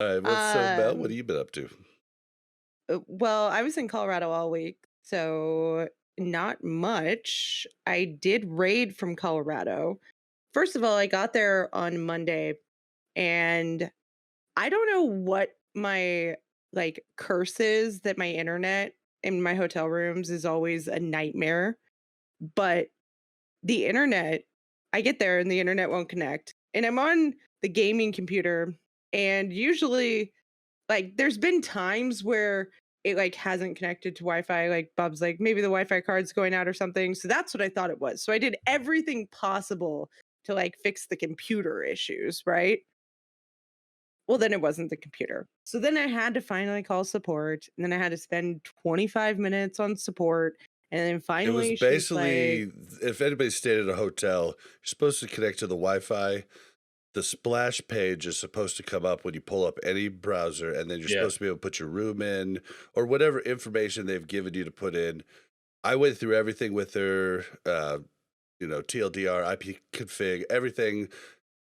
All right, what's so Mel? What have Um, you been up to? well, I was in Colorado all week, so not much. I did raid from Colorado. First of all, I got there on Monday, and I don't know what my curse is that my internet in my hotel rooms is always a nightmare. But the internet, I get there and the internet won't connect. And I'm on the gaming computer, and usually there's been times where it hasn't connected to Wi-Fi. Like Bub's like, maybe the Wi-Fi card's going out or something. So that's what I thought it was. So I did everything possible to fix the computer issues, right? Well, then it wasn't the computer. So then I had to finally call support, and then I had to spend 25 minutes on support. And then It was finally she's like, basically if anybody stayed at a hotel, you're supposed to connect to the Wi-Fi. The splash page is supposed to come up when you pull up any browser, and then you're Yeah. supposed to be able to put your room in or whatever information they've given you to put in. I went through everything with their, TLDR, IP config, everything,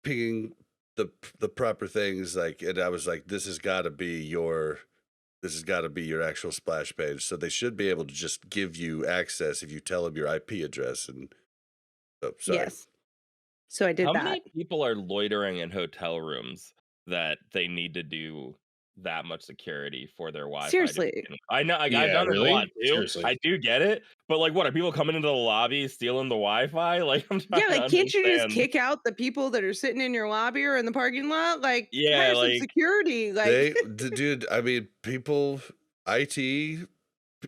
pinging the proper things, and I was like, this has got to be your actual splash page. So they should be able to just give you access if you tell them your IP address. And oh, sorry. yes. So I did How that. many people are loitering in hotel rooms that they need to do that much security for their Wi-Fi to Seriously. begin with? I know I've Yeah, done it a lot really? too. Seriously. I do get it, but like, what are people coming into the lobby stealing the Wi-Fi? Like, I'm trying Yeah, to can't you just understand. kick out the people that are sitting in your lobby or in the parking lot? Yeah, Hire some like security. Dude, I mean, IT,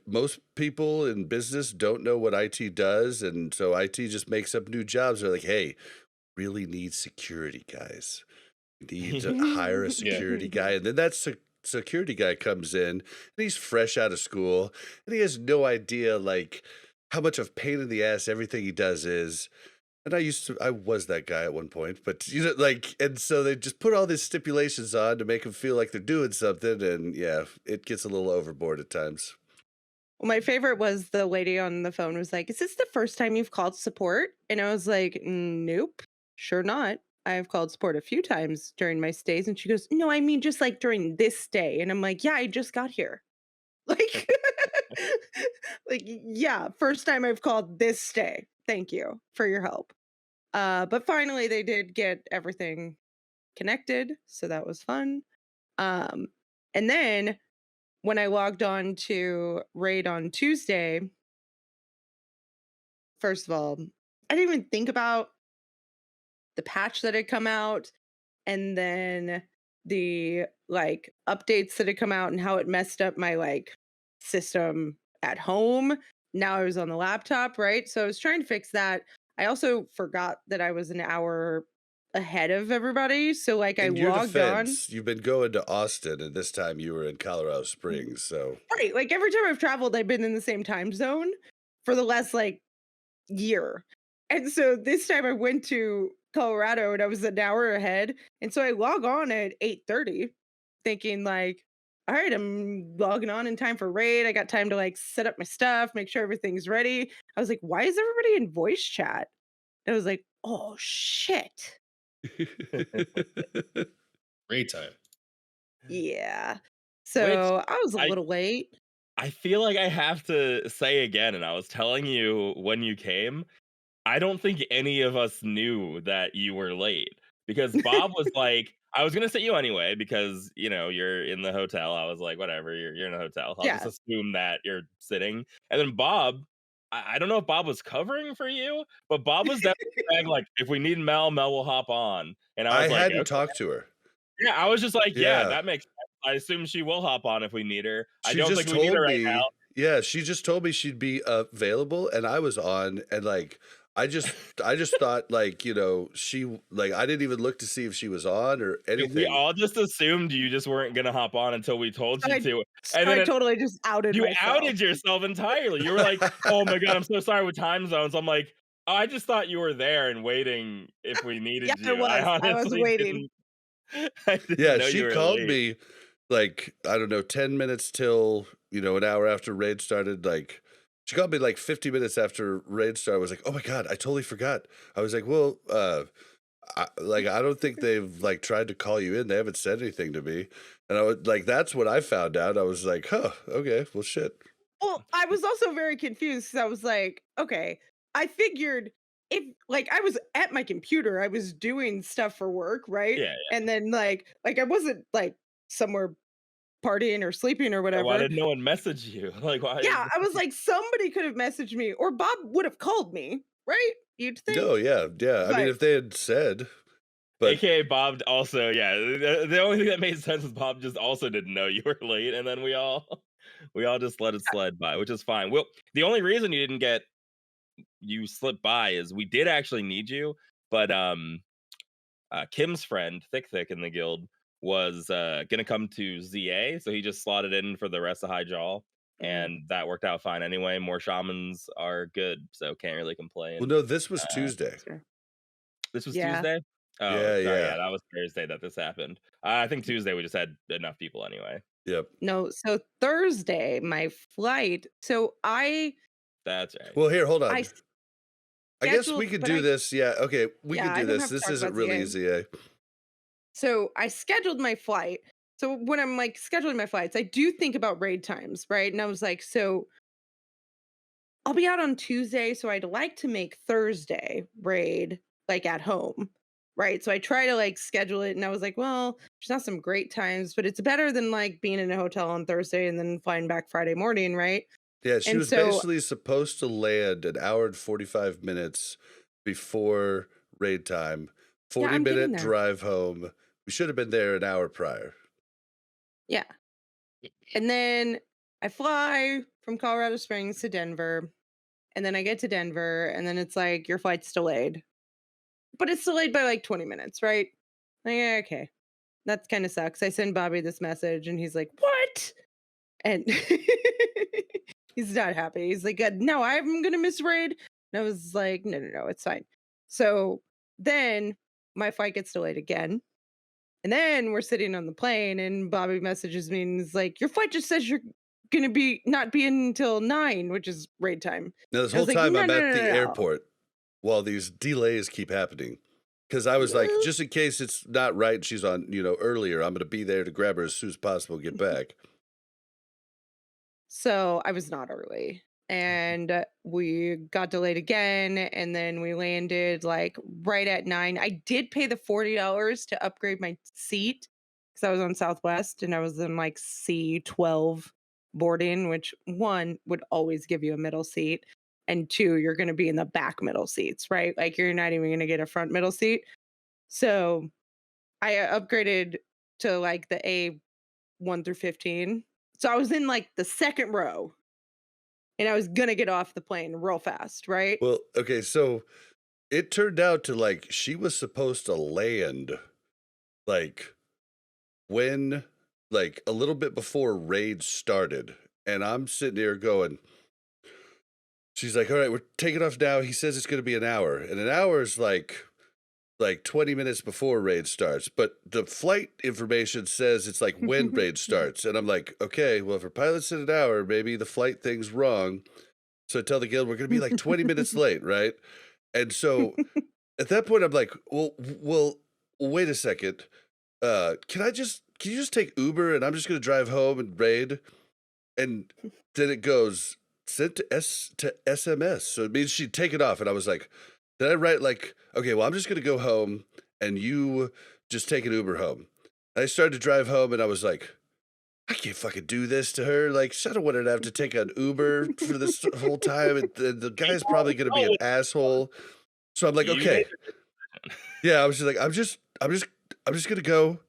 most people in business don't know what IT does. And so IT just makes up new jobs. They're like, hey, really need security guys. Need to hire a Yeah. security guy. And then that security guy comes in and he's fresh out of school and he has no idea how much of pain in the ass everything he does is. And I was that guy at one point, but and so they just put all these stipulations on to make them feel like they're doing something. And yeah, it gets a little overboard at times. Well, my favorite was the lady on the phone was like, "Is this the first time you've called support?" And I was like, "Nope, sure not. I've called support a few times during my stays." And she goes, "No, I mean just during this stay." And I'm like, "Yeah, I just got here." Like, yeah, first time I've called this stay. Thank you for your help. But finally they did get everything connected, so that was fun. Um, and then when I logged on to Raid on Tuesday, first of all, I didn't even think about the patch that had come out, and then the updates that had come out and how it messed up my system at home. Now I was on the laptop, right? So I was trying to fix that. I also forgot that I was an hour ahead of everybody. So I In your logged on. defense, you've been going to Austin, and this time you were in Colorado Springs. So Right. Every time I've traveled, I've been in the same time zone for the last year. And so this time I went to Colorado and I was an hour ahead. And so I log on at 8:30 thinking all right, I'm logging on in time for raid. I got time to set up my stuff, make sure everything's ready. I was like, why is everybody in voice chat? And I was like, oh shit. Great time. Yeah. which So I was a I little late. I feel like I have to say again, and I was telling you when you came, I don't think any of us knew that you were late because Bob was like, I was gonna sit you anyway because you're in the hotel. I was like, whatever, you're in a hotel. I'll just Yeah. assume that you're sitting. And then Bob, I don't know if Bob was covering for you, but Bob was definitely saying like, if we need Mel will hop on. And I I was like, hadn't okay. talked to her. Yeah, I was just like, yeah, Yeah. that makes sense. I assume she will hop on if we need her. I She don't just think we need told her right me, now. yeah, she just told me she'd be available, and I was on, and I just thought she I didn't even look to see if she was on or We anything. all just assumed you just weren't gonna hop on until we told So you I, to, so and I then totally just outed you myself. outed yourself entirely. You were like, "Oh my god, I'm so sorry with time zones." I'm like, "Oh, I just thought you were there and waiting if we Yeah, needed I you." I was. I was honestly waiting. didn't I didn't Yeah, know you she were called late. me I don't know, 10 minutes till, an hour after raid started. She called me 50 minutes after raid started. I was like, oh my God, I totally forgot. I was like, well, I don't think they've like tried to call you in. They haven't said anything to me, and I was like, that's what I found out. I was like, huh, okay, well, shit. Well, I was also very confused because I was like, okay, I figured if like I was at my computer, I was doing stuff for work, right? Yeah, And then like I wasn't like somewhere partying or sleeping or yeah. Why whatever. did no one message you? Like, why? Yeah, I was like, somebody could have messaged me or Bob would have called me, right? You'd No, think. yeah, yeah. I mean, But if they had said, but AKA Bob also, yeah. The only thing that made sense is Bob just also didn't know you were late, and then we all just let it slide by, which is fine. Well, the only reason you slipped by is we did actually need you, but Kim's friend, Thick in the guild, was gonna come to ZA, so he just slotted in for the rest of High Jaw, Mhm. and that worked out fine anyway. More shamans are good, so can't really well, complain. no, this was Uh, Tuesday. Sure. this was Yeah. Tuesday. Oh, Yeah, sorry, yeah, yeah, that was Thursday that this happened. I think Tuesday we just had enough people anyway. yep. No, so Thursday, my flight. So That's right. Well, here, hold I on. I guess we scheduled, could but do this. Yeah, okay, we yeah, could I do don't this. have to This talk isn't about really ZA. easy. So I scheduled my flight. So when I'm like scheduling my flights, I do think about raid times, right? And I was like, so I'll be out on Tuesday, so I'd like to make Thursday raid like at home. Right. So I try to like schedule it and I was like, well, there's not some great times, but it's better than like being in a hotel on Thursday and then flying back Friday morning, right? Yeah, she And was so basically supposed to land an hour and 45 minutes before raid time, yeah, I'm getting 40-minute there. drive home. We should have been there an hour prior. Yeah. And then I fly from Colorado Springs to Denver. And then I get to Denver and then it's like your flight's delayed. But it's delayed by like 20 minutes, right? Like, yeah, okay. That kind of sucks. I send Bobby this message and he's like, "What?" And he's not happy. He's like, "No, I'm going to miss raid." And I was like, "No, no, no, it's fine." So then my flight gets delayed again. And then we're sitting on the plane and Bobby messages me and is like, "Your flight just says you're going to be not be in until 9, which is raid time." Now, this I was whole like, time "No, I'm no, at no, the no, airport while these delays keep happening. Because I was like, no." just in case it's not right, and she's on, earlier, I'm going to be there to grab her as soon as possible, get back. So I was not early. And we got delayed again. And then we landed like right at 9. I did pay the $40 to upgrade my seat because I was on Southwest and I was in like C12 boarding, which one would always give you a middle seat. And two, you're going to be in the back middle seats, right? Like you're not even going to get a front middle seat. So I upgraded to like the A1 through 15. So I was in like the second row and I was gonna get off the plane real fast, right? Well, okay, so it turned out to like she was supposed to land like when like a little bit before raid started. And I'm sitting here going, she's like, all right, we're taking off now. He says it's going to be an hour. And an hour is like 20 minutes before raid starts. But the flight information says it's like when raid starts. And I'm like, okay, well, if her pilot said an hour, maybe the flight thing's wrong. So I tell the guild we're going to be like 20 minutes late, right? And so at that point, I'm like, well, wait a second. Can you just take Uber and I'm just going to drive home and raid? And then it goes sent to SMS. So it means she'd take it off. And I was like, then I write like, okay, well, I'm just gonna go home and you just take an Uber home. And I started to drive home and I was like, I can't fucking do this to her. Like, I don't want her to have to take an Uber for this whole time. And the guy's probably gonna be an Oh, asshole. So I'm like, you made okay. Yeah, I was just like, I'm just gonna go.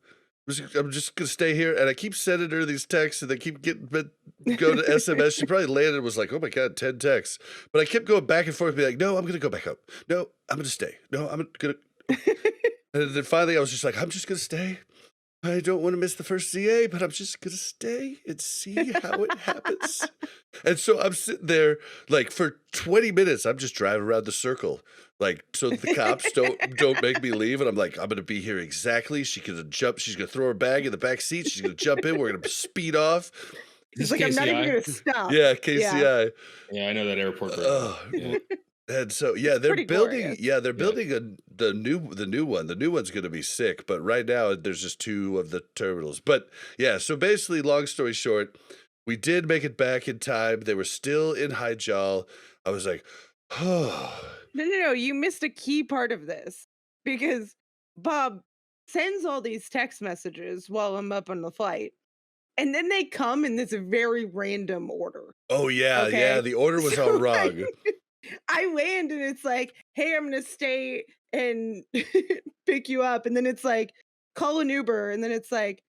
I'm just gonna stay here, and I keep sending her these texts, and they keep getting go to SMS. She probably landed and was like, "Oh my god, 10 texts," but I kept going back and forth, be like, "No, I'm gonna go back up. No, I'm gonna stay. No, I'm gonna." And then finally, I was just like, "I'm just gonna stay. I don't want to miss the first CA, but I'm just gonna stay and see how it happens." And so I'm sitting there like for 20 minutes. I'm just driving around the circle, like so the cops don't make me leave. And I'm like, I'm gonna be here exactly. She's gonna jump. She's gonna throw her bag in the back seat. She's gonna jump in. We're gonna speed off. He's Just like, "I'm not even KCI. gonna stop." Yeah, Yeah. KCI. Yeah, I know that airport very well. Yeah. And so, yeah, It's they're pretty building glorious. they're building the new one. The new one's gonna be sick, but right now there's just 2 of the terminals. But, yeah, so basically, long story short, we did make it back in time. They were still in Hyjal. I was like, "Oh." No, you missed a key part of this because Bob sends all these text messages while I'm up on the flight, and then they come in this very random order. Oh, yeah, yeah, Okay. the order was all So wrong. I land and it's like, hey, I'm gonna stay and pick you up. And then it's like, call an Uber. And then it's like,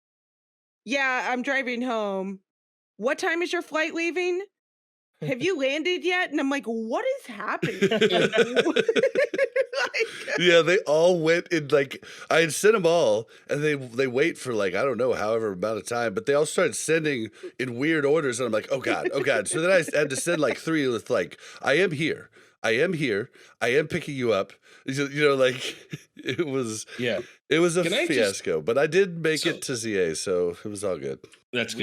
yeah, I'm driving home. What time is your flight leaving? Have you landed yet? And I'm like, what is happening? Like, Yeah, they all went in, like I had sent them all, and they wait for, like, I don't know, however amount of time, but they all started sending in weird orders, and I'm like, "Oh god, oh god." So then I had to send, like, 3 with, like, "I am here. I am here. I am picking you up." Like, it was Yeah. it was a Can I just fiasco, but I did make so it to ZA, so it was all good. that's good.